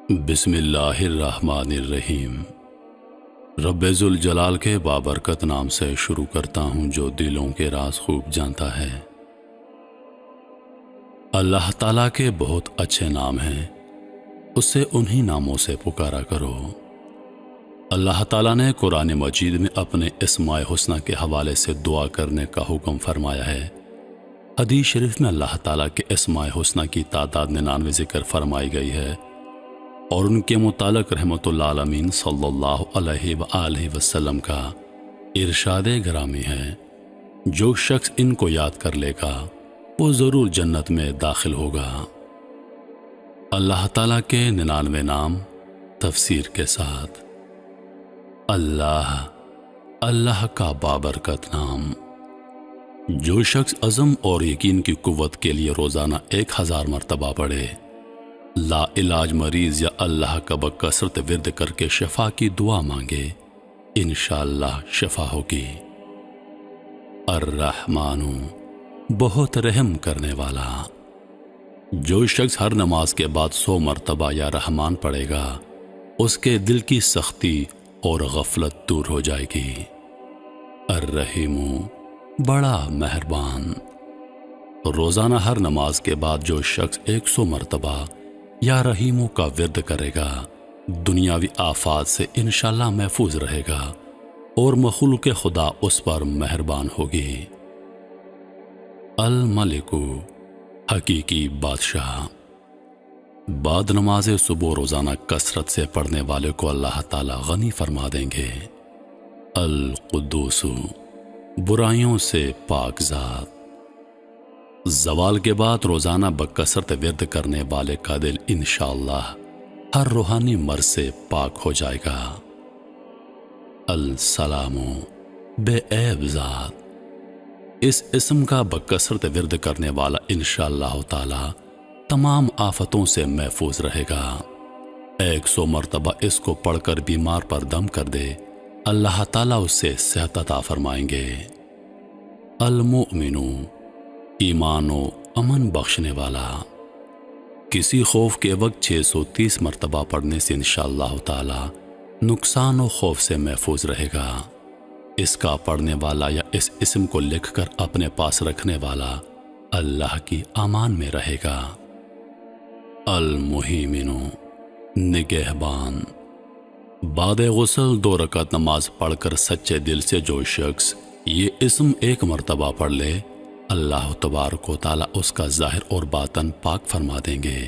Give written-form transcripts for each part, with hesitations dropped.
بسم اللہ الرحمن الرحیم۔ رب ذوالجلال کے بابرکت نام سے شروع کرتا ہوں جو دلوں کے راز خوب جانتا ہے۔ اللہ تعالیٰ کے بہت اچھے نام ہیں، اس سے انہی ناموں سے پکارا کرو۔ اللہ تعالیٰ نے قرآن مجید میں اپنے اسماء حسنی کے حوالے سے دعا کرنے کا حکم فرمایا ہے۔ حدیث شریف میں اللہ تعالیٰ کے اسماء حسنی کی تعداد 99 ذکر فرمائی گئی ہے، اور ان کے متعلق رحمت اللہ عالمین صلی اللہ علیہ وآلہ وسلم کا ارشاد گرامی ہے، جو شخص ان کو یاد کر لے گا وہ ضرور جنت میں داخل ہوگا۔ اللہ تعالیٰ کے 99 نام تفسیر کے ساتھ۔ اللہ کا بابرکت نام۔ جو شخص عزم اور یقین کی قوت کے لیے روزانہ 1000 مرتبہ پڑھے، لا علاج مریض یا اللہ کا بکثرت ورد کر کے شفا کی دعا مانگے، انشاءاللہ شفا ہوگی۔ الرحمن، بہت رحم کرنے والا۔ جو شخص ہر نماز کے بعد 100 مرتبہ یا رحمان پڑھے گا، اس کے دل کی سختی اور غفلت دور ہو جائے گی۔ الرحیم، بڑا مہربان۔ روزانہ ہر نماز کے بعد جو شخص 100 مرتبہ یا رحیموں کا ورد کرے گا، دنیاوی آفات سے انشاءاللہ محفوظ رہے گا اور مخلوق خدا اس پر مہربان ہوگی۔ الملک، حقیقی بادشاہ۔ بعد نماز صبح روزانہ کثرت سے پڑھنے والے کو اللہ تعالی غنی فرما دیں گے۔ القدوس، برائیوں سے پاک ذات۔ زوال کے بعد روزانہ بکثرت ورد کرنے والے کا دل انشاءاللہ ہر روحانی مرض سے پاک ہو جائے گا۔ السلام، بے عیب ذات۔ اس اسم کا بکثرت ورد کرنے والا انشاءاللہ تعالی تمام آفتوں سے محفوظ رہے گا۔ 100 مرتبہ اس کو پڑھ کر بیمار پر دم کر دے، اللہ تعالیٰ اس سے صحت عطا فرمائیں گے۔ المؤمن، ایمان و امن بخشنے والا۔ کسی خوف کے وقت 630 مرتبہ پڑھنے سے انشاءاللہ تعالی نقصان و خوف سے محفوظ رہے گا۔ اس کا پڑھنے والا یا اس اسم کو لکھ کر اپنے پاس رکھنے والا اللہ کی امان میں رہے گا۔ المہیمن، نگہبان۔ بعد غسل 2 رکعت نماز پڑھ کر سچے دل سے جو شخص یہ اسم 1 مرتبہ پڑھ لے، اللہ تبارک و تعالی اس کا ظاہر اور باطن پاک فرما دیں گے۔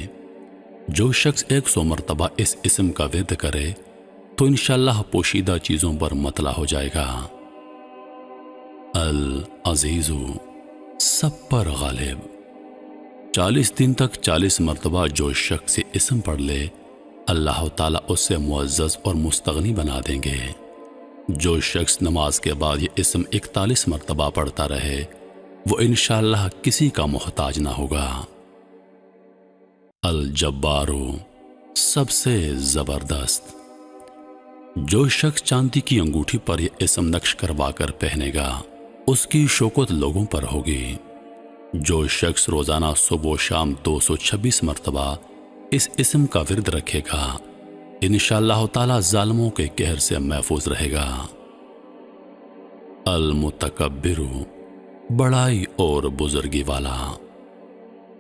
جو شخص 100 مرتبہ اس اسم کا ورد کرے تو انشاءاللہ پوشیدہ چیزوں پر مطلع ہو جائے گا۔ العزیز، سب پر غالب۔ 40 دن تک 40 مرتبہ جو شخص یہ اسم پڑھ لے، اللہ تعالیٰ اس سے معزز اور مستغنی بنا دیں گے۔ جو شخص نماز کے بعد یہ اسم 41 مرتبہ پڑھتا رہے، وہ انشاءاللہ کسی کا محتاج نہ ہوگا۔ الجبار، سب سے زبردست۔ جو شخص چاندی کی انگوٹھی پر یہ اسم نقش کروا کر پہنے گا، اس کی شوکت لوگوں پر ہوگی۔ جو شخص روزانہ صبح و شام 226 مرتبہ اس اسم کا ورد رکھے گا، انشاءاللہ تعالی ظالموں کے قہر سے محفوظ رہے گا۔ المتکبر، بڑائی اور بزرگی والا۔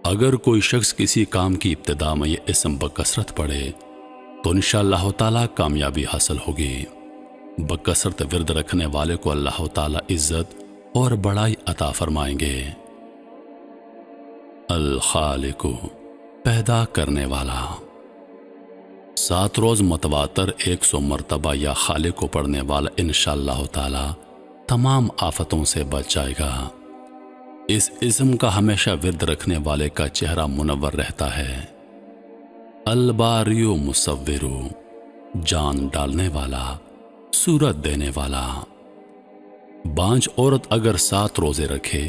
اگر کوئی شخص کسی کام کی ابتدا میں یہ اسم بکثرت پڑھے تو انشاءاللہ تعالی کامیابی حاصل ہوگی۔ بکثرت ورد رکھنے والے کو اللہ تعالی عزت اور بڑائی عطا فرمائیں گے۔ الخالق، پیدا کرنے والا۔ 7 روز متواتر 100 مرتبہ یا خالق کو پڑھنے والا انشاءاللہ تعالی تمام آفتوں سے بچ جائے گا۔ اس اسم کا ہمیشہ ورد رکھنے والے کا چہرہ منور رہتا ہے۔ الباری مصور، جان ڈالنے والا، صورت دینے والا۔ بانجھ عورت اگر 7 روزے رکھے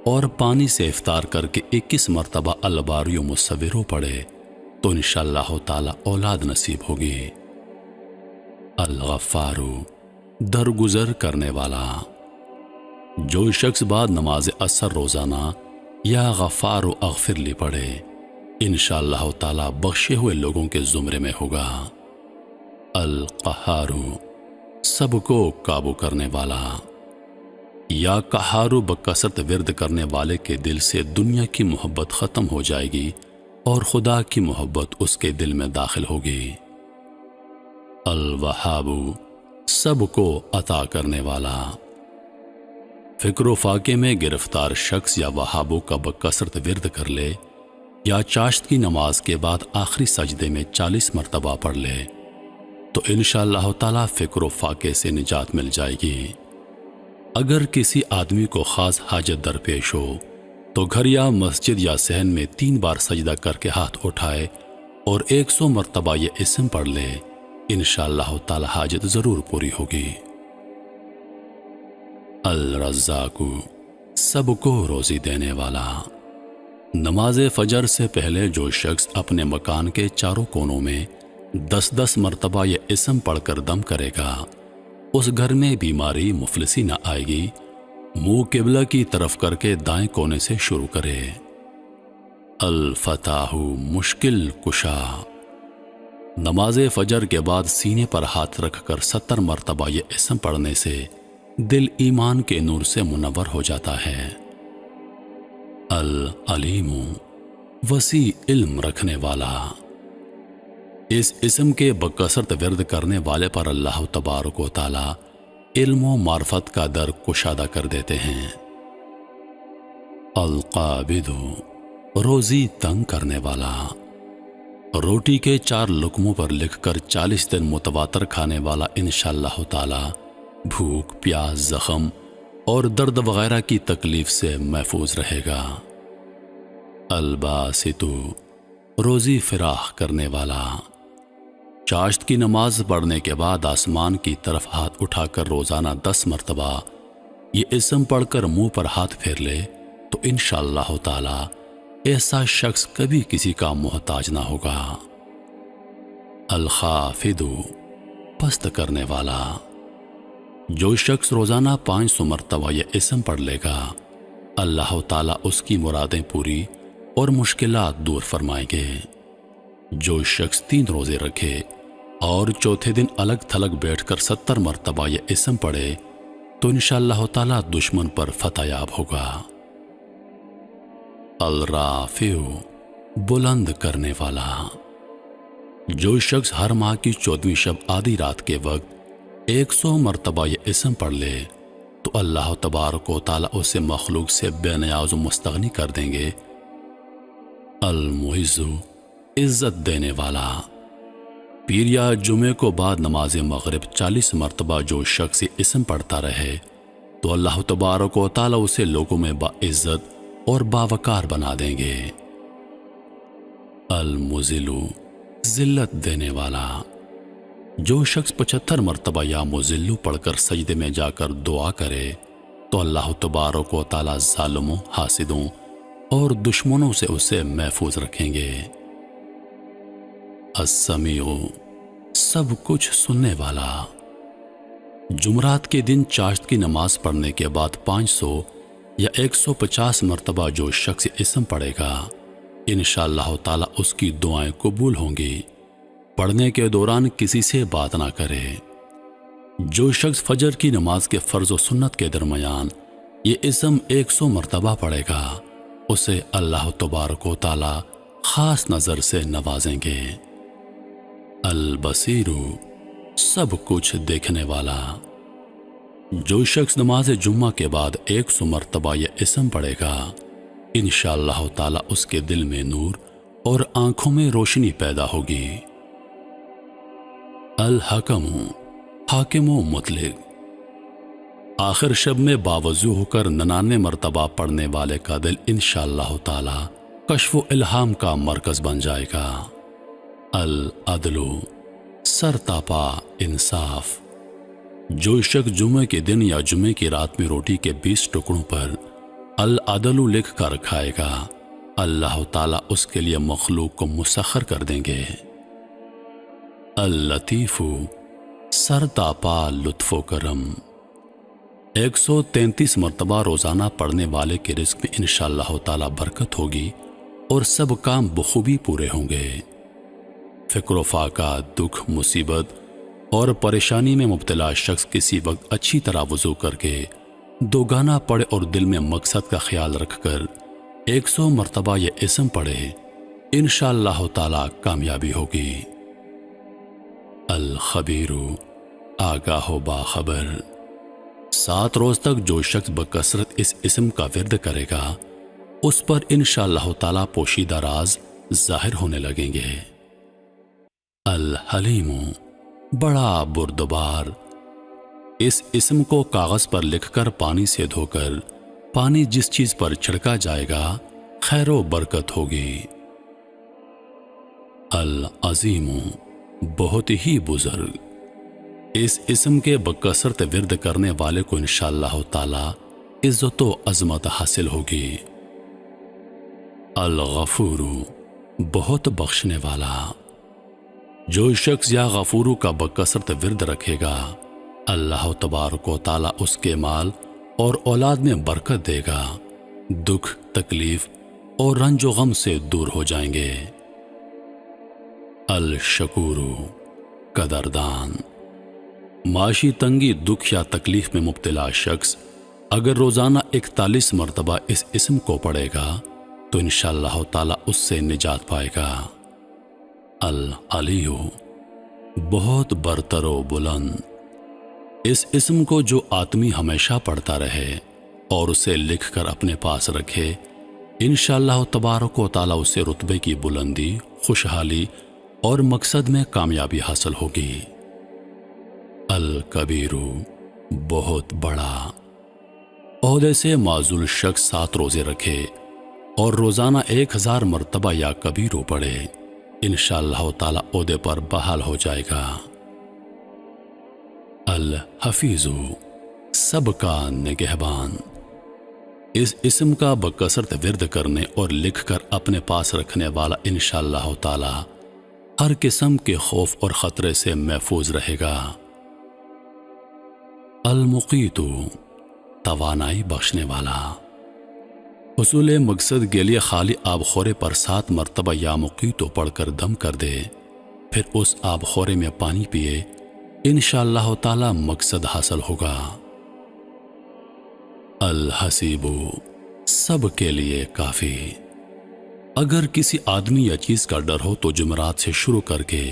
اور پانی سے افطار کر کے 21 مرتبہ الباری مصور پڑھے تو انشاءاللہ تعالی اولاد نصیب ہوگی۔ الغفار، درگزر کرنے والا۔ جو شخص بعد نماز عصر روزانہ یا غفار و اغفر لی پڑھے، انشاءاللہ تعالی بخشے ہوئے لوگوں کے زمرے میں ہوگا۔ القہارو، سب کو قابو کرنے والا۔ یا قہارو بکثرت ورد کرنے والے کے دل سے دنیا کی محبت ختم ہو جائے گی اور خدا کی محبت اس کے دل میں داخل ہوگی۔ الوہابو، سب کو عطا کرنے والا۔ فکر و فاقے میں گرفتار شخص یا وہابو کا بکثرت ورد کر لے یا چاشت کی نماز کے بعد آخری سجدے میں 40 مرتبہ پڑھ لے تو انشاءاللہ تعالی فکر و فاقے سے نجات مل جائے گی۔ اگر کسی آدمی کو خاص حاجت درپیش ہو تو گھر یا مسجد یا صحن میں 3 بار سجدہ کر کے ہاتھ اٹھائے اور 100 مرتبہ یہ اسم پڑھ لے، انشاءاللہ تعالی حاجت ضرور پوری ہوگی۔ الرزاق، سب کو روزی دینے والا۔ نماز فجر سے پہلے جو شخص اپنے مکان کے چاروں کونوں میں 10 مرتبہ یہ اسم پڑھ کر دم کرے گا، اس گھر میں بیماری مفلسی نہ آئے گی۔ منہ قبلہ کی طرف کر کے دائیں کونے سے شروع کرے۔ الفتاح، مشکل کشا۔ نماز فجر کے بعد سینے پر ہاتھ رکھ کر 70 مرتبہ یہ اسم پڑھنے سے دل ایمان کے نور سے منور ہو جاتا ہے۔ العلیم، وسیع علم رکھنے والا۔ اس اسم کے بکثرت ورد کرنے والے پر اللہ تبارک و تعالی علم و معرفت کا در کشادہ کر دیتے ہیں۔ القابض، روزی تنگ کرنے والا۔ روٹی کے 4 لقموں پر لکھ کر 40 دن متواتر کھانے والا انشاءاللہ تعالی بھوک، پیاس، زخم اور درد وغیرہ کی تکلیف سے محفوظ رہے گا۔ الباسط، روزی فراخ کرنے والا۔ چاشت کی نماز پڑھنے کے بعد آسمان کی طرف ہاتھ اٹھا کر روزانہ 10 مرتبہ یہ اسم پڑھ کر منہ پر ہاتھ پھیر لے تو انشاءاللہ تعالی ایسا شخص کبھی کسی کا محتاج نہ ہوگا۔ الخافض، پست کرنے والا۔ جو شخص روزانہ 500 مرتبہ یہ اسم پڑھ لے گا، اللہ تعالیٰ اس کی مرادیں پوری اور مشکلات دور فرمائیں گے۔ جو شخص 3 روزے رکھے اور چوتھے دن الگ تھلگ بیٹھ کر 70 مرتبہ یہ اسم پڑھے تو انشاءاللہ تعالیٰ دشمن پر فتح یاب ہوگا۔ الرافع، بلند کرنے والا۔ جو شخص ہر ماہ کی 14ویں شب آدھی رات کے وقت 100 مرتبہ یہ اسم پڑھ لے تو اللہ تبارک و تعالیٰ اسے مخلوق سے بے نیاز و مستغنی کر دیں گے۔ المعز، عزت دینے والا۔ پیر یا جمعے کو بعد نماز مغرب 40 مرتبہ جو شخص یہ اسم پڑھتا رہے تو اللہ تبارک و تعالیٰ اسے لوگوں میں باعزت اور باوقار بنا دیں گے۔ المذل، ذلت دینے والا۔ جو شخص 75 مرتبہ یا مذل پڑھ کر سجدے میں جا کر دعا کرے تو اللہ تبارک و تعالیٰ ظالموں، حاسدوں اور دشمنوں سے اسے محفوظ رکھیں گے۔ السمیع، سب کچھ سننے والا۔ جمعرات کے دن چاشت کی نماز پڑھنے کے بعد 500 یا 150 مرتبہ جو شخص اسم پڑھے گا انشاءاللہ تعالیٰ اس کی دعائیں قبول ہوں گی۔ پڑھنے کے دوران کسی سے بات نہ کرے۔ جو شخص فجر کی نماز کے فرض و سنت کے درمیان یہ اسم 100 مرتبہ پڑھے گا اسے اللہ تبارک و تعالیٰ خاص نظر سے نوازیں گے۔ البصیر، سب کچھ دیکھنے والا۔ جو شخص نماز جمعہ کے بعد 100 مرتبہ یہ اسم پڑھے گا انشاءاللہ تعالیٰ اس کے دل میں نور اور آنکھوں میں روشنی پیدا ہوگی۔ الحکم، حاکم و مطلق۔ آخر شب میں باوضو ہو کر 99 مرتبہ پڑھنے والے کا دل انشاءاللہ تعالیٰ کشف و الہام کا مرکز بن جائے گا۔ العدل، سر تاپا انصاف۔ جو شخص جمعے کے دن یا جمعے کی رات میں روٹی کے 20 ٹکڑوں پر العدل لکھ کر کھائے گا اللہ تعالیٰ اس کے لیے مخلوق کو مسخر کر دیں گے۔ اللطیف، سر تاپا لطف و کرم۔ 133 مرتبہ روزانہ پڑھنے والے کے رزق میں انشاءاللہ تعالیٰ برکت ہوگی اور سب کام بخوبی پورے ہوں گے۔ فکر و فاقہ، دکھ، مصیبت اور پریشانی میں مبتلا شخص کسی وقت اچھی طرح وضو کر کے دوگانہ پڑھے اور دل میں مقصد کا خیال رکھ کر 100 مرتبہ یہ اسم پڑھے، انشاءاللہ تعالی کامیابی ہوگی۔ الخبیر، آگاہ و باخبر۔ 7 روز تک جو شخص بکثرت اس اسم کا ورد کرے گا اس پر انشاءاللہ تعالی پوشیدہ راز ظاہر ہونے لگیں گے۔ الحلیم، بڑا بردبار۔ اس اسم کو کاغذ پر لکھ کر پانی سے دھو کر پانی جس چیز پر چھڑکا جائے گا خیر و برکت ہوگی۔ العظیم، بہت ہی بزرگ۔ اس اسم کے بکثرت ورد کرنے والے کو انشاءاللہ تعالی عزت و عظمت حاصل ہوگی۔ الغفور، بہت بخشنے والا۔ جو شخص یا غفورو کا بکثرت ورد رکھے گا اللہ تبارک و تعالی اس کے مال اور اولاد میں برکت دے گا، دکھ، تکلیف اور رنج و غم سے دور ہو جائیں گے۔ الشکور، قدردان۔ معاشی تنگی، دکھ یا تکلیف میں مبتلا شخص اگر روزانہ 41 مرتبہ اس اسم کو پڑھے گا تو انشاءاللہ تعالی اس سے نجات پائے گا۔ العلی، بہت برتر و بلند۔ اس اسم کو جو آدمی ہمیشہ پڑھتا رہے اور اسے لکھ کر اپنے پاس رکھے انشاءاللہ تبارک و تعالی اسے رتبے کی بلندی، خوشحالی اور مقصد میں کامیابی حاصل ہوگی۔ الکبیر، بہت بڑا۔ عہدے سے معزول شخص 7 روزے رکھے اور روزانہ 1000 مرتبہ یا کبیرو پڑھے، انشاءاللہ تعالی عہدے پر بحال ہو جائے گا۔ الحفیظ، سب کا نگہبان۔ اس اسم کا بکثرت ورد کرنے اور لکھ کر اپنے پاس رکھنے والا انشاءاللہ تعالی ہر قسم کے خوف اور خطرے سے محفوظ رہے گا۔ المقیت، توانائی بخشنے والا۔ حصول مقصد کے لیے خالی آب خورے پر 7 مرتبہ یا مقیتو پڑھ کر دم کر دے، پھر اس آب خورے میں پانی پیے، انشاءاللہ تعالی مقصد حاصل ہوگا۔ الحسیب، سب کے لیے کافی۔ اگر کسی آدمی یا چیز کا ڈر ہو تو جمعرات سے شروع کر کے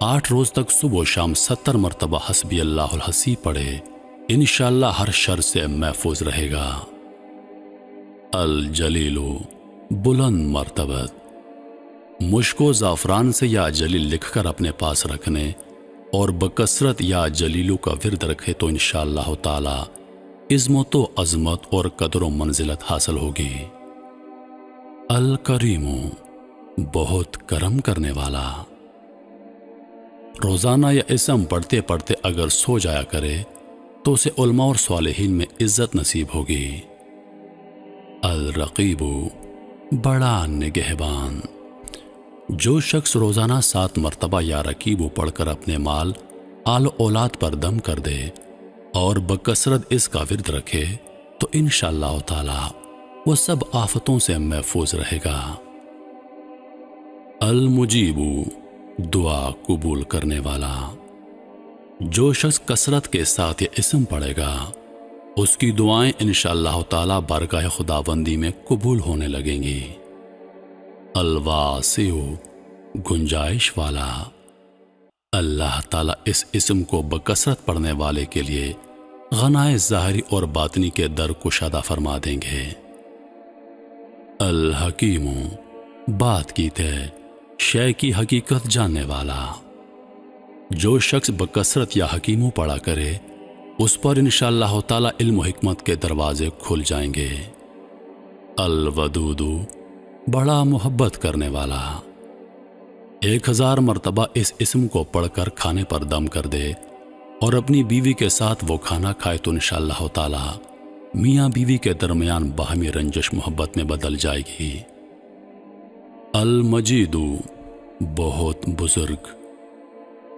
8 روز تک صبح و شام 70 مرتبہ حسبی اللہ الحسیب پڑھے، انشاءاللہ ہر شر سے محفوظ رہے گا۔ الجلیل، بلند مرتبت۔ مشک و زعفران سے یا جلیل لکھ کر اپنے پاس رکھنے اور بکثرت یا جلیلو کا ورد رکھے تو انشاءاللہ تعالی عظمت و عظمت اور قدر و منزلت حاصل ہوگی۔ الکریم، بہت کرم کرنے والا۔ روزانہ یہ اسم پڑھتے پڑھتے اگر سو جایا کرے تو اسے علماء اور صالحین میں عزت نصیب ہوگی۔ الرقیب، بڑا نگہبان۔ جو شخص روزانہ 7 مرتبہ یا رقیب پڑھ کر اپنے مال، آل و اولاد پر دم کر دے اور بکثرت اس کا ورد رکھے تو انشاءاللہ تعالی وہ سب آفتوں سے محفوظ رہے گا۔ المجیب، دعا قبول کرنے والا۔ جو شخص کثرت کے ساتھ یہ اسم پڑھے گا اس کی دعائیں انشاءاللہ تعالی بارگاہ خداوندی میں قبول ہونے لگیں گی۔ الواسع، گنجائش والا۔ اللہ تعالی اس اسم کو بکثرت پڑھنے والے کے لیے غنائے ظاہری اور باطنی کے در کشادہ فرما دیں گے۔ الحکیم، بات کی طے، شے کی حقیقت جاننے والا۔ جو شخص بکثرت یا حکیمو پڑھا کرے اس پر انشاءاللہ تعالی علم و حکمت کے دروازے کھل جائیں گے۔ الودود، بڑا محبت کرنے والا۔ 1000 مرتبہ اس اسم کو پڑھ کر کھانے پر دم کر دے اور اپنی بیوی کے ساتھ وہ کھانا کھائے تو انشاءاللہ تعالی میاں بیوی کے درمیان باہمی رنجش محبت میں بدل جائے گی۔ المجید، بہت بزرگ۔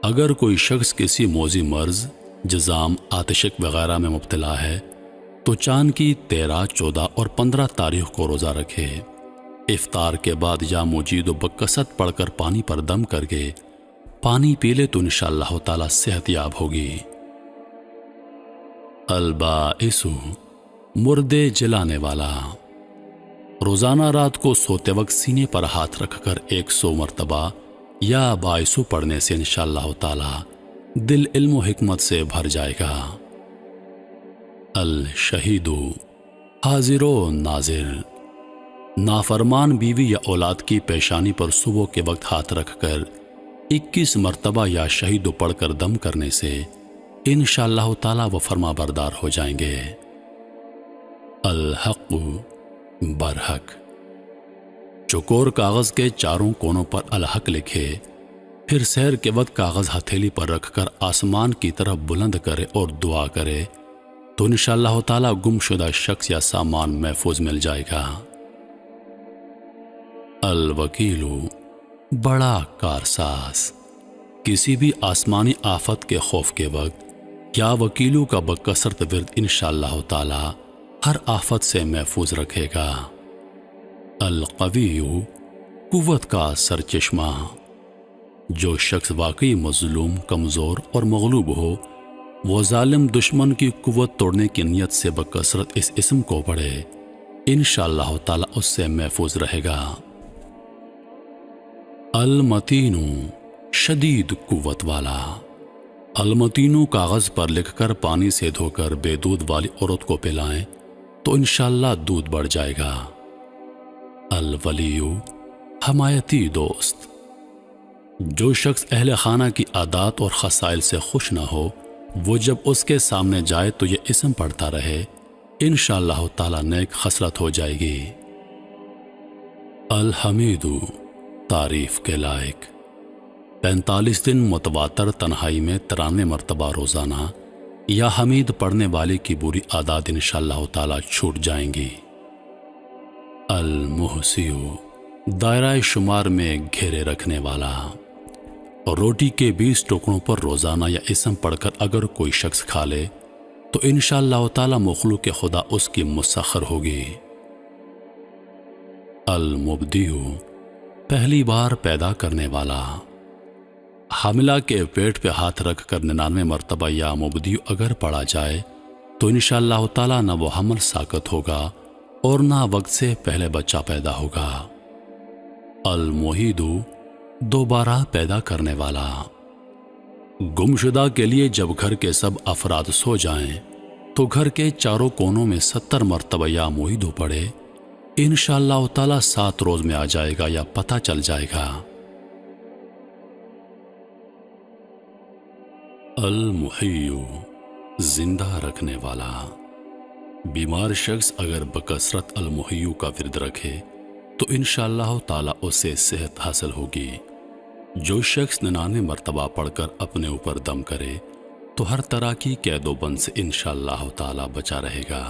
اگر کوئی شخص کسی موذی مرض، جزام، آتشک وغیرہ میں مبتلا ہے تو چاند کی 13، 14 اور 15 تاریخ کو روزہ رکھے، افطار کے بعد یا مجید و بکثرت پڑھ کر پانی پر دم کر کے پانی پی لے تو انشاءاللہ تعالی صحت یاب ہوگی۔ البائس، مردے جلانے والا، روزانہ رات کو سوتے وقت سینے پر ہاتھ رکھ کر 100 مرتبہ یا بائسو پڑھنے سے انشاءاللہ تعالی دل علم و حکمت سے بھر جائے گا۔ الشہید، حاضر و ناظر، نافرمان بیوی یا اولاد کی پیشانی پر صبح کے وقت ہاتھ رکھ کر 21 مرتبہ یا شہید پڑھ کر دم کرنے سے انشاءاللہ تعالی وہ فرما بردار ہو جائیں گے۔ الحق، برحق، چوکور کاغذ کے چاروں کونوں پر الحق لکھے، پھر سحر کے وقت کاغذ ہتھیلی پر رکھ کر آسمان کی طرف بلند کرے اور دعا کرے تو انشاءاللہ تعالی گم شدہ شخص یا سامان محفوظ مل جائے گا۔ الوکیل، بڑا کارساز، کسی بھی آسمانی آفت کے خوف کے وقت یا وکیلوں کا بکثرت ورد انشاءاللہ تعالی ہر آفت سے محفوظ رکھے گا۔ القوی، قوت کا سرچشمہ، جو شخص واقعی مظلوم، کمزور اور مغلوب ہو وہ ظالم دشمن کی قوت توڑنے کی نیت سے بکثرت اس اسم کو پڑھے، انشاءاللہ تعالی اس سے محفوظ رہے گا۔ المتین، شدید قوت والا، المتینو کاغذ پر لکھ کر پانی سے دھو کر بے دودھ والی عورت کو پلائیں تو انشاءاللہ دودھ بڑھ جائے گا۔ الولی، حمایتی دوست، جو شخص اہل خانہ کی عادات اور خصائل سے خوش نہ ہو وہ جب اس کے سامنے جائے تو یہ اسم پڑھتا رہے، انشاءاللہ تعالی نیک خصلت ہو جائے گی۔ الحمید، تعریف کے لائق، 45 دن متواتر تنہائی میں 93 مرتبہ روزانہ یا حمید پڑھنے والے کی بری عادات انشاءاللہ تعالی چھوٹ جائیں گی۔ المحسی، دائرہ شمار میں گھیرے رکھنے والا، روٹی کے 20 ٹکڑوں پر روزانہ یا اسم پڑھ کر اگر کوئی شخص کھا لے تو انشاءاللہ تعالی مخلوق خدا اس کی مسخر ہوگی۔ المبدی، پہلی بار پیدا کرنے والا، حاملہ کے پیٹ پہ ہاتھ رکھ کر 99 مرتبہ یا مبدی اگر پڑھا جائے تو انشاءاللہ تعالی نہ وہ حمل ساقط ہوگا اور نہ وقت سے پہلے بچہ پیدا ہوگا۔ المعید، دوبارہ پیدا کرنے والا، گمشدہ کے لیے جب گھر کے سب افراد سو جائیں تو گھر کے چاروں کونوں میں 70 مرتبہ یا معیدو پڑھے، انشاءاللہ تعالی 7 روز میں آ جائے گا یا پتہ چل جائے گا۔ المحی، زندہ رکھنے والا، بیمار شخص اگر بکثرت المحیو کا ورد رکھے تو انشاءاللہ تعالی اسے صحت حاصل ہوگی۔ جو شخص 99 مرتبہ پڑھ کر اپنے اوپر دم کرے تو ہر طرح کی قید و بند سے انشاءاللہ تعالی بچا رہے گا۔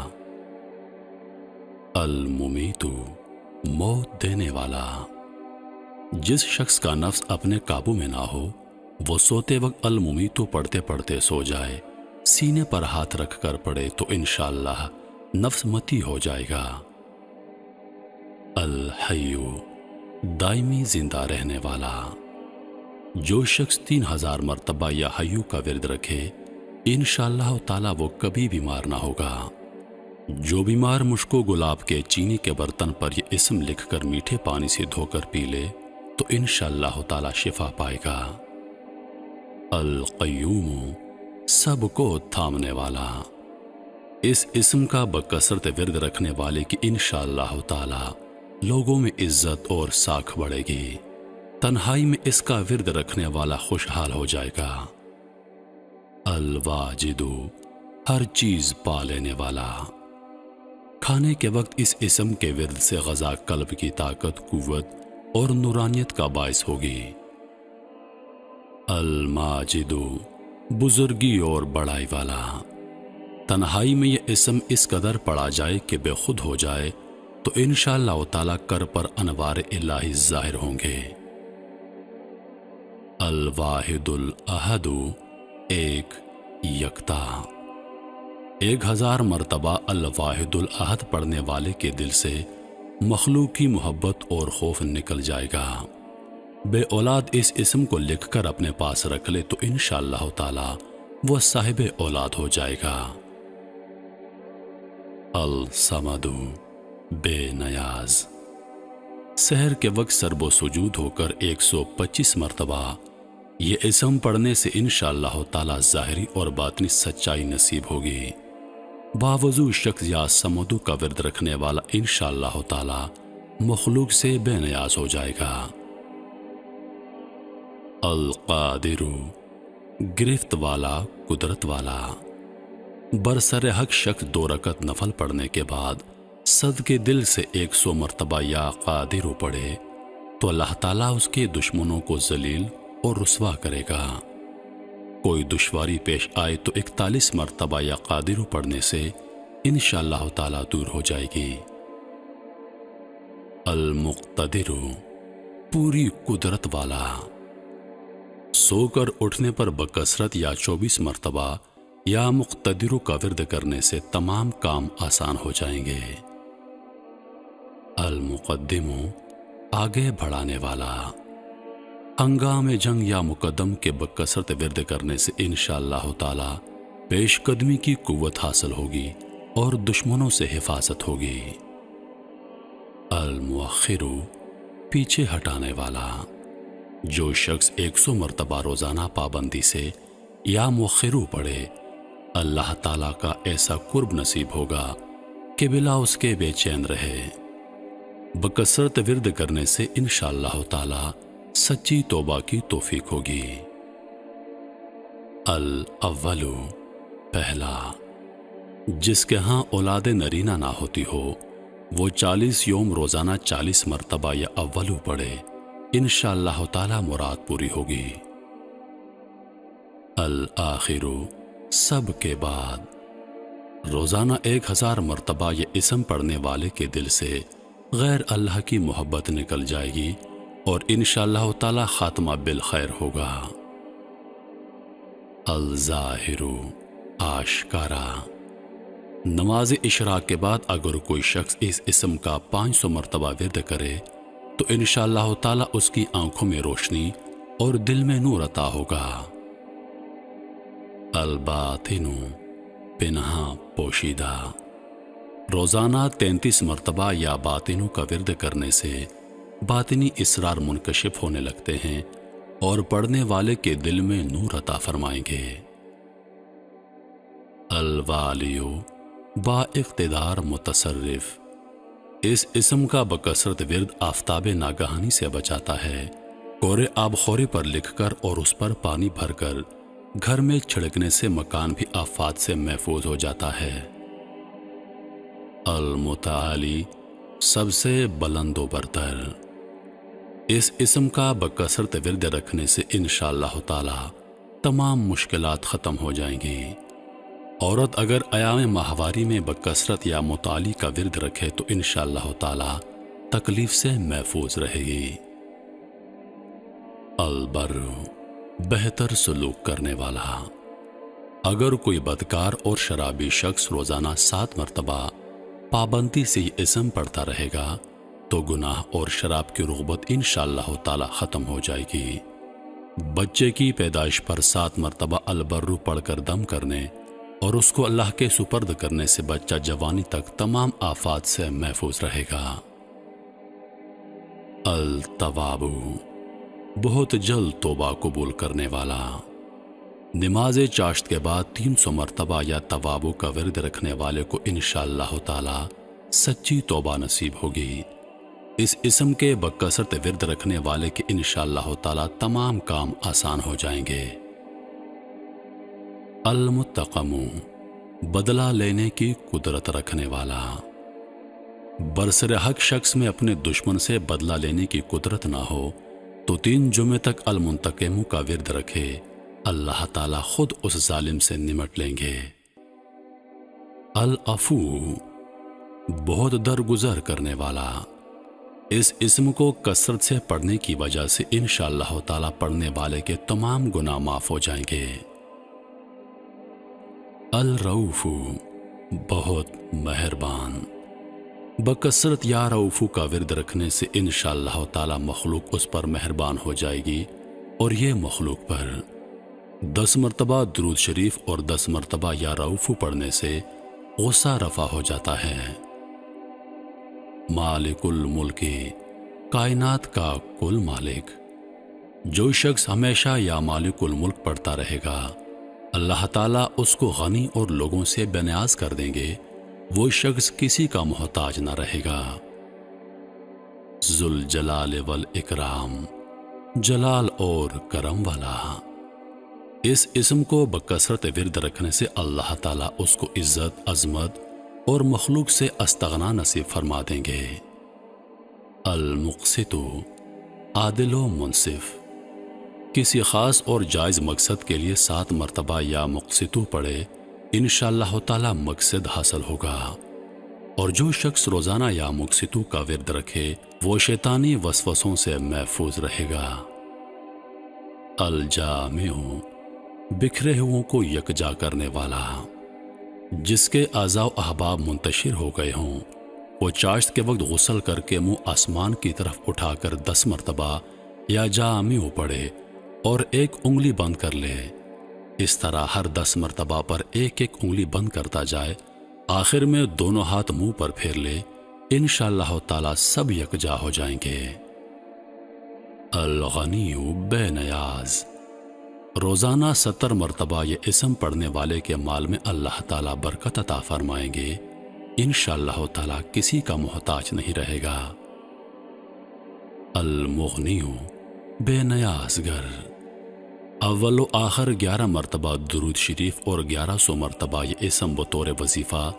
الممیت، موت دینے والا، جس شخص کا نفس اپنے قابو میں نہ ہو وہ سوتے وقت الممیتو پڑھتے پڑھتے سو جائے، سینے پر ہاتھ رکھ کر پڑھے تو انشاءاللہ نفس متی ہو جائے گا۔ الحی، دائمی زندہ رہنے والا، جو شخص 3000 مرتبہ یا حیو کا ورد رکھے انشاءاللہ تعالی وہ کبھی بیمار نہ ہوگا۔ جو بیمار مشک و گلاب کے چینی کے برتن پر یہ اسم لکھ کر میٹھے پانی سے دھو کر پی لے تو انشاءاللہ تعالی شفا پائے گا۔ القیوم، سب کو تھامنے والا، اس اسم کا بکثرت ورد رکھنے والے کی انشاءاللہ تعالی لوگوں میں عزت اور ساکھ بڑھے گی، تنہائی میں اس کا ورد رکھنے والا خوشحال ہو جائے گا۔ الواجد، ہر چیز پا لینے والا، کھانے کے وقت اس اسم کے ورد سے غذا قلب کی طاقت، قوت اور نورانیت کا باعث ہوگی۔ الماجد، بزرگی اور بڑائی والا، تنہائی میں یہ اسم اس قدر پڑھا جائے کہ بے خود ہو جائے تو انشاءاللہ تعالی کر پر انوار الہی ظاہر ہوں گے۔ الواحد الاحد، ایک یکتا، 1000 مرتبہ الواحد الاحد پڑھنے والے کے دل سے مخلوق کی محبت اور خوف نکل جائے گا۔ بے اولاد اس اسم کو لکھ کر اپنے پاس رکھ لے تو انشاءاللہ تعالی وہ صاحب اولاد ہو جائے گا۔ الصمد، بے نیاز۔ سحر کے وقت سرب و سجود ہو کر 125 مرتبہ یہ اسم پڑھنے سے انشاءاللہ تعالی ظاہری اور باطنی سچائی نصیب ہوگی۔ باوضو شخص یا سمدو کا ورد رکھنے والا انشاءاللہ تعالی مخلوق سے بے نیاز ہو جائے گا۔ القادر، گرفت والا، قدرت والا۔ برسر حق شخص 2 رکعت نفل پڑھنے کے بعد صدقے دل سے 100 مرتبہ یا قادر پڑھے تو اللہ تعالیٰ اس کے دشمنوں کو ذلیل اور رسوا کرے گا۔ کوئی دشواری پیش آئے تو 41 مرتبہ یا قادر پڑھنے سے انشاءاللہ تعالیٰ دور ہو جائے گی۔ المقتدر، پوری قدرت والا۔ سو کر اٹھنے پر بکثرت یا 24 مرتبہ یا مقتدر کا ورد کرنے سے تمام کام آسان ہو جائیں گے۔ المقدم، آگے بڑھانے والا۔ ہنگام جنگ یا مقدم کے بکثرت ورد کرنے سے انشاءاللہ تعالی پیش قدمی کی قوت حاصل ہوگی اور دشمنوں سے حفاظت ہوگی۔ المؤخر، پیچھے ہٹانے والا۔ جو شخص 100 مرتبہ روزانہ پابندی سے یا مؤخرو پڑھے اللہ تعالیٰ کا ایسا قرب نصیب ہوگا کہ بلا اس کے بے چین رہے۔ بکثرت ورد کرنے سے انشاءاللہ تعالی سچی توبہ کی توفیق ہوگی۔ الاول، پہلا۔ جس کے ہاں اولاد نرینہ نہ ہوتی ہو وہ 40 یوم روزانہ 40 مرتبہ یا اولو پڑھے انشاءاللہ تعالی مراد پوری ہوگی۔ الآخر، سب کے بعد۔ روزانہ 1000 مرتبہ یہ اسم پڑھنے والے کے دل سے غیر اللہ کی محبت نکل جائے گی اور انشاءاللہ تعالی خاتمہ بالخیر ہوگا۔ الظاہر، آشکارا۔ نماز اشراق کے بعد اگر کوئی شخص اس اسم کا 500 مرتبہ ورد کرے تو انشاءاللہ تعالی اس کی آنکھوں میں روشنی اور دل میں نور عطا ہوگا۔ الباطن، پنہاں، پوشیدہ۔ روزانہ 33 مرتبہ یا باطنوں کا ورد کرنے سے باطنی اسرار منکشف ہونے لگتے ہیں اور پڑھنے والے کے دل میں نور عطا فرمائیں گے۔ الوالیو، با اقتدار، متصرف۔ اس اسم کا بکثرت ورد آفتاب ناگہانی سے بچاتا ہے۔ کورے آب خوری پر لکھ کر اور اس پر پانی بھر کر گھر میں چھڑکنے سے مکان بھی آفات سے محفوظ ہو جاتا ہے۔ المتعالی، سب سے بلند و برتر۔ اس اسم کا بکثرت ورد رکھنے سے انشاءاللہ تعالی تمام مشکلات ختم ہو جائیں گی۔ عورت اگر ایام ماہواری میں بکثرت یا متعالی کا ورد رکھے تو انشاءاللہ تعالی تکلیف سے محفوظ رہے گی۔ البر، بہتر سلوک کرنے والا۔ اگر کوئی بدکار اور شرابی شخص روزانہ 7 مرتبہ پابندی سے یہ اسم پڑھتا رہے گا تو گناہ اور شراب کی رغبت انشاءاللہ تعالی ختم ہو جائے گی۔ بچے کی پیدائش پر 7 مرتبہ البر پڑھ کر دم کرنے اور اس کو اللہ کے سپرد کرنے سے بچہ جوانی تک تمام آفات سے محفوظ رہے گا۔ التواب، بہت جلد توبہ قبول کرنے والا۔ نماز چاشت کے بعد 300 مرتبہ یا توابو کا ورد رکھنے والے کو انشاءاللہ تعالی سچی توبہ نصیب ہوگی۔ اس اسم کے بکثرت ورد رکھنے والے کے انشاءاللہ تعالی تمام کام آسان ہو جائیں گے۔ المنتقم، بدلہ لینے کی قدرت رکھنے والا۔ برسر حق شخص میں اپنے دشمن سے بدلہ لینے کی قدرت نہ ہو تو 3 جمعے تک المنتقم کا ورد رکھے، اللہ تعالی خود اس ظالم سے نمٹ لیں گے۔ العفو، بہت درگزر کرنے والا۔ اس اسم کو کثرت سے پڑھنے کی وجہ سے انشاءاللہ تعالی پڑھنے والے کے تمام گناہ معاف ہو جائیں گے۔ الرؤوف، بہت مہربان۔ بکثرت یا رؤوف کا ورد رکھنے سے انشاءاللہ تعالی مخلوق اس پر مہربان ہو جائے گی، اور یہ مخلوق پر 10 مرتبہ درود شریف اور 10 مرتبہ یا رؤوف پڑھنے سے غصہ رفع ہو جاتا ہے۔ مالک الملک، کائنات کا کل مالک۔ جو شخص ہمیشہ یا مالک الملک پڑھتا رہے گا، اللہ تعالیٰ اس کو غنی اور لوگوں سے بے نیاز کر دیں گے، وہ شخص کسی کا محتاج نہ رہے گا۔ ذوالجلال والاکرام، جلال اور کرم والا۔ اس اسم کو بکثرت ورد رکھنے سے اللہ تعالیٰ اس کو عزت، عظمت اور مخلوق سے استغنا نصیب فرما دیں گے۔ المقسط، عادل و منصف۔ کسی خاص اور جائز مقصد کے لیے 7 مرتبہ یا مقسطو پڑھے، انشاءاللہ تعالی مقصد حاصل ہوگا۔ اور جو شخص روزانہ یا مقسطو کا ورد رکھے، وہ شیطانی وسوسوں سے محفوظ رہے گا۔ الجامع، بکھرے ہوئوں کو یکجا کرنے والا۔ جس کے اعضاء و احباب منتشر ہو گئے ہوں، وہ چاشت کے وقت غسل کر کے منہ آسمان کی طرف اٹھا کر 10 مرتبہ یا جامع پڑھے اور ایک انگلی بند کر لے۔ اس طرح ہر 10 مرتبہ پر ایک ایک انگلی بند کرتا جائے، آخر میں دونوں ہاتھ منہ پر پھیر لے، انشاءاللہ تعالی سب یکجا ہو جائیں گے۔ الغنی، بے نیاز۔ روزانہ 70 مرتبہ یہ اسم پڑھنے والے کے مال میں اللہ تعالیٰ برکت عطا فرمائیں گے، انشاءاللہ تعالیٰ کسی کا محتاج نہیں رہے گا۔ المغنی، بے نیاز گر۔ اول و آخر 11 مرتبہ درود شریف اور 1100 مرتبہ یہ اسم بطور وظیفہ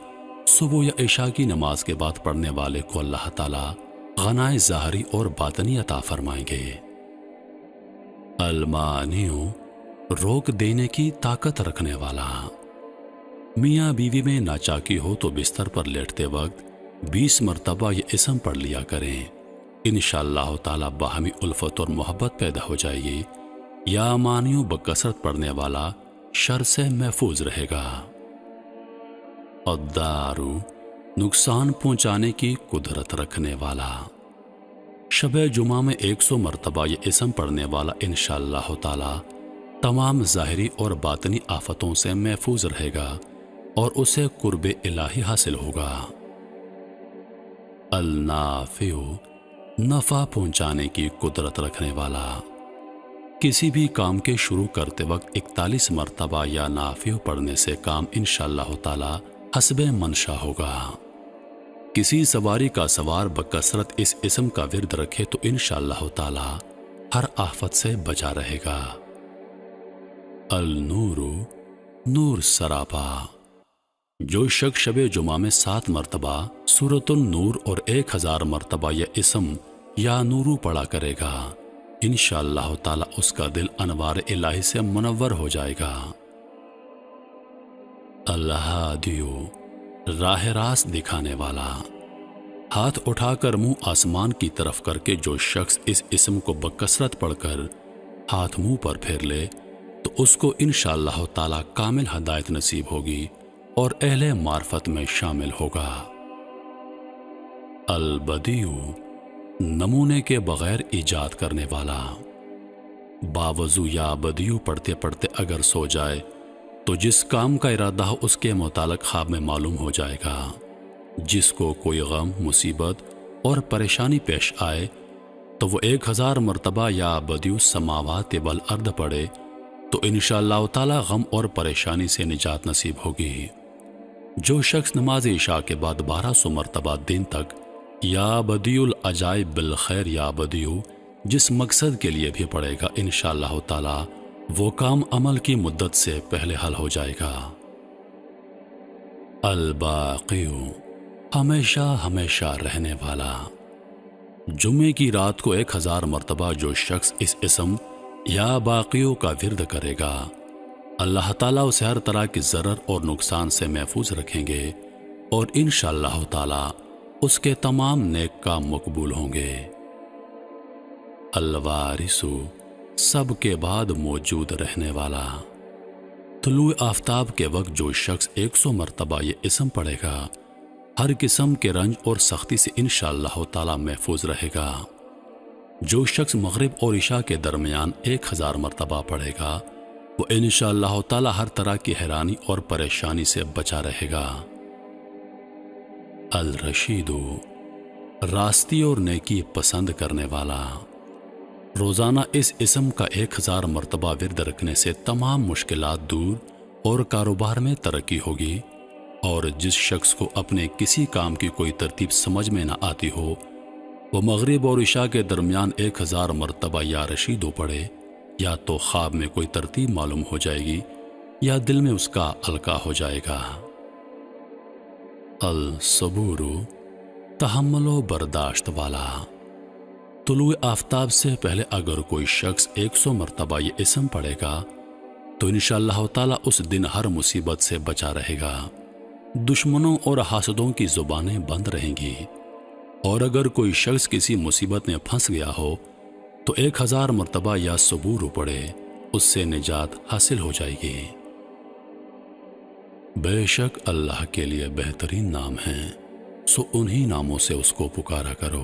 صبح یا عشاء کی نماز کے بعد پڑھنے والے کو اللہ تعالیٰ غنائے ظاہری اور باطنی عطا فرمائیں گے۔ المانع، روک دینے کی طاقت رکھنے والا۔ میاں بیوی میں ناچاکی ہو تو بستر پر لیٹتے وقت 20 مرتبہ یہ اسم پڑھ لیا کریں، انشاءاللہ تعالی باہمی الفت اور محبت پیدا ہو جائے گی۔ یا مانیو بکثرت پڑھنے والا شر سے محفوظ رہے گا۔ الدارو، نقصان پہنچانے کی قدرت رکھنے والا۔ شب جمعہ میں 100 مرتبہ یہ اسم پڑھنے والا انشاءاللہ تعالی تمام ظاہری اور باطنی آفتوں سے محفوظ رہے گا اور اسے قرب الہی حاصل ہوگا۔ النافع، نفع پہنچانے کی قدرت رکھنے والا۔ کسی بھی کام کے شروع کرتے وقت 41 مرتبہ یا نافع پڑھنے سے کام انشاءاللہ تعالی حسب منشا ہوگا۔ کسی سواری کا سوار بکثرت اس اسم کا ورد رکھے تو انشاءاللہ تعالی ہر آفت سے بچا رہے گا۔ النور، نور سراپا۔ جو شخص شب جمعہ میں 7 مرتبہ سورۃ النور اور 1000 مرتبہ یہ اسم یا نورو پڑھا کرے گا، انشاءاللہ تعالی اس کا دل انوار الہی سے منور ہو جائے گا۔ الہادیو، راہ راست دکھانے والا۔ ہاتھ اٹھا کر منہ آسمان کی طرف کر کے جو شخص اس اسم کو بکثرت پڑھ کر ہاتھ منہ پر پھیر لے تو اس کو انشاءاللہ تعالی کامل ہدایت نصیب ہوگی اور اہل معرفت میں شامل ہوگا۔ البدیع، نمونے کے بغیر ایجاد کرنے والا۔ باوضو یا بدیع پڑھتے پڑھتے اگر سو جائے تو جس کام کا ارادہ ہو اس کے متعلق خواب میں معلوم ہو جائے گا۔ جس کو کوئی غم، مصیبت اور پریشانی پیش آئے تو وہ 1000 مرتبہ یا بدیع السماوات والارض پڑھے تو انشاءاللہ تعالی غم اور پریشانی سے نجات نصیب ہوگی۔ جو شخص نماز عشاء کے بعد 1200 مرتبہ دن تک یا بدیع العجائب بالخیر یا بدیع جس مقصد کے لیے بھی پڑھے گا، انشاءاللہ تعالی وہ کام عمل کی مدت سے پہلے حل ہو جائے گا۔ الباقی، ہمیشہ ہمیشہ رہنے والا۔ جمعے کی رات کو 1000 مرتبہ جو شخص اس اسم یا باقیوں کا ورد کرے گا، اللہ تعالیٰ اسے ہر طرح کی ضرر اور نقصان سے محفوظ رکھیں گے اور انشاءاللہ تعالیٰ اس کے تمام نیک کام مقبول ہوں گے۔ الوارث، سب کے بعد موجود رہنے والا۔ طلوع آفتاب کے وقت جو شخص 100 مرتبہ یہ اسم پڑھے گا، ہر قسم کے رنج اور سختی سے انشاءاللہ تعالی محفوظ رہے گا۔ جو شخص مغرب اور عشاء کے درمیان 1000 مرتبہ پڑھے گا وہ انشاءاللہ تعالی ہر طرح کی حیرانی اور پریشانی سے بچا رہے گا۔ الرشید، راستی اور نیکی پسند کرنے والا۔ روزانہ اس اسم کا 1000 مرتبہ ورد رکھنے سے تمام مشکلات دور اور کاروبار میں ترقی ہوگی، اور جس شخص کو اپنے کسی کام کی کوئی ترتیب سمجھ میں نہ آتی ہو وہ مغرب اور عشاء کے درمیان 1000 مرتبہ یا رشیدو پڑھے، یا تو خواب میں کوئی ترتیب معلوم ہو جائے گی یا دل میں اس کا القاء ہو جائے گا۔ الصبور، تحمل و برداشت والا۔ طلوع آفتاب سے پہلے اگر کوئی شخص 100 مرتبہ یہ اسم پڑھے گا تو انشاءاللہ تعالی اس دن ہر مصیبت سے بچا رہے گا، دشمنوں اور حاسدوں کی زبانیں بند رہیں گی، اور اگر کوئی شخص کسی مصیبت میں پھنس گیا ہو تو 1000 مرتبہ یا صبور پڑھے، اس سے نجات حاصل ہو جائے گی۔ بے شک اللہ کے لیے بہترین نام ہیں، سو انہی ناموں سے اس کو پکارا کرو۔